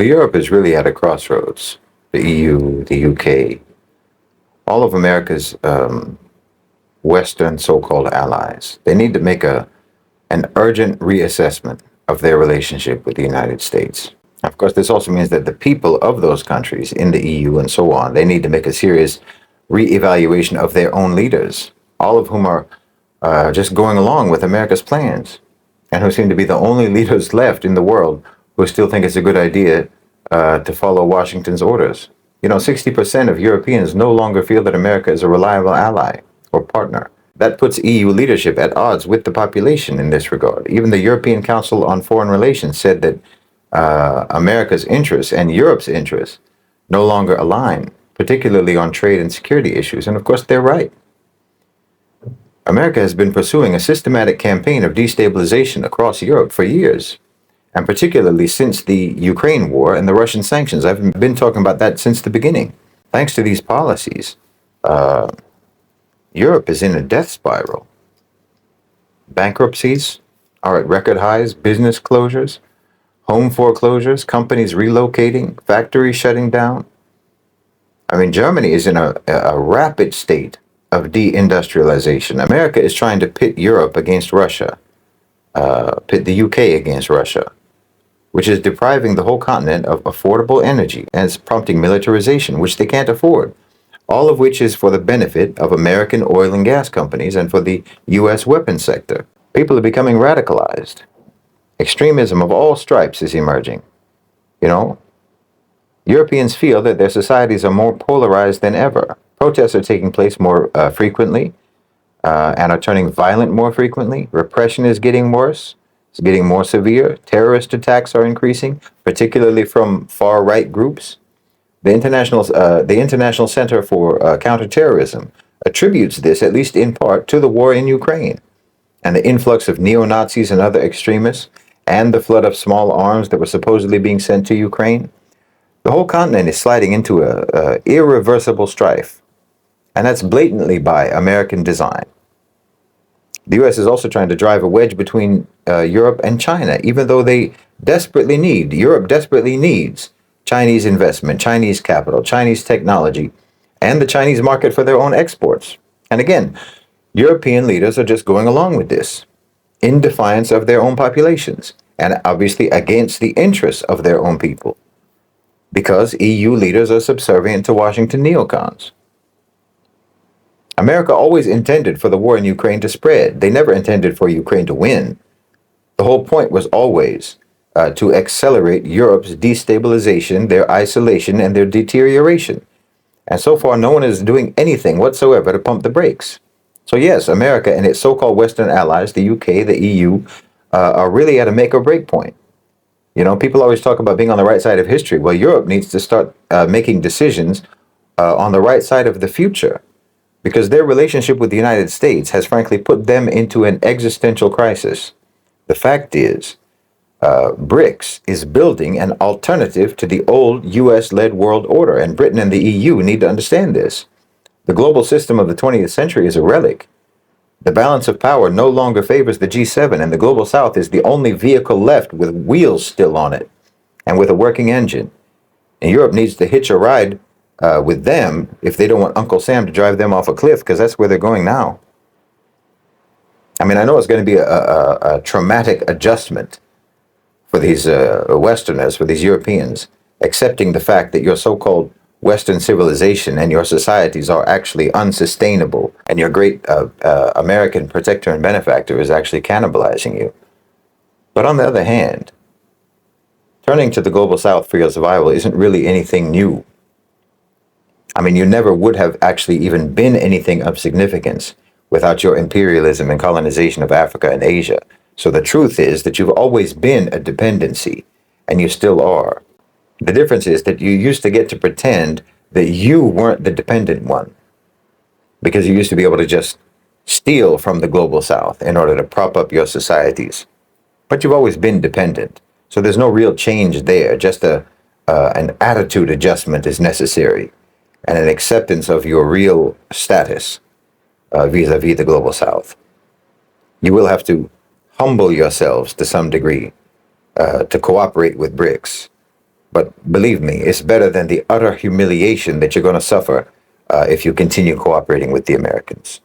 Well, Europe is really at a crossroads. The EU, the UK, all of America's Western so-called allies. They need to make an urgent reassessment of their relationship with the United States. Of course, this also means that the people of those countries in the EU and so on, they need to make a serious reevaluation of their own leaders, all of whom are just going along with America's plans, and who seem to be the only leaders left in the world who still think it's a good idea to follow Washington's orders. 60% of Europeans no longer feel that America is a reliable ally or partner. That puts EU leadership at odds with the population in this regard. Even the European Council on Foreign Relations said that America's interests and Europe's interests no longer align, particularly on trade and security issues. And of course, they're right. America has been pursuing a systematic campaign of destabilization across Europe for years, and particularly since the Ukraine war and the Russian sanctions. I've been talking about that since the beginning. Thanks to these policies, Europe is in a death spiral. Bankruptcies are at record highs, business closures, home foreclosures, companies relocating, factories shutting down. I mean, Germany is in a rapid state of deindustrialization. America is trying to pit Europe against Russia, pit the UK against Russia, which is depriving the whole continent of affordable energy and it's prompting militarization, which they can't afford. All of which is for the benefit of American oil and gas companies and for the U.S. weapons sector. People are becoming radicalized. Extremism of all stripes is emerging. Europeans feel that their societies are more polarized than ever. Protests are taking place more frequently and are turning violent more frequently. Repression is getting worse. It's getting more severe. Terrorist attacks are increasing, particularly from far-right groups. The International Center for Counterterrorism attributes this, at least in part, to the war in Ukraine and the influx of neo-Nazis and other extremists and the flood of small arms that were supposedly being sent to Ukraine. The whole continent is sliding into a irreversible strife, and that's blatantly by American design. The U.S. is also trying to drive a wedge between Europe and China, even though Europe desperately needs Chinese investment, Chinese capital, Chinese technology, and the Chinese market for their own exports. And again, European leaders are just going along with this in defiance of their own populations and obviously against the interests of their own people because EU leaders are subservient to Washington neocons. America always intended for the war in Ukraine to spread. They never intended for Ukraine to win. The whole point was always to accelerate Europe's destabilization, their isolation, and their deterioration. And so far, no one is doing anything whatsoever to pump the brakes. So yes, America and its so-called Western allies, the UK, the EU, are really at a make or break point. People always talk about being on the right side of history. Well, Europe needs to start making decisions on the right side of the future because their relationship with the United States has frankly put them into an existential crisis. The fact is, BRICS is building an alternative to the old US-led world order, and Britain and the EU need to understand this. The global system of the 20th century is a relic. The balance of power no longer favors the G7, and the Global South is the only vehicle left with wheels still on it and with a working engine. And Europe needs to hitch a ride with them if they don't want Uncle Sam to drive them off a cliff, because that's where they're going now. I mean, I know it's going to be a traumatic adjustment for these Westerners, for these Europeans, accepting the fact that your so-called Western civilization and your societies are actually unsustainable, and your great American protector and benefactor is actually cannibalizing you. But on the other hand, turning to the Global South for your survival isn't really anything new. I mean, you never would have actually even been anything of significance without your imperialism and colonization of Africa and Asia. So the truth is that you've always been a dependency, and you still are. The difference is that you used to get to pretend that you weren't the dependent one, because you used to be able to just steal from the Global South in order to prop up your societies. But you've always been dependent. So there's no real change there. Just an attitude adjustment is necessary, and an acceptance of your real status vis-a-vis the Global South. You will have to humble yourselves to some degree to cooperate with BRICS. But believe me, it's better than the utter humiliation that you're going to suffer if you continue cooperating with the Americans.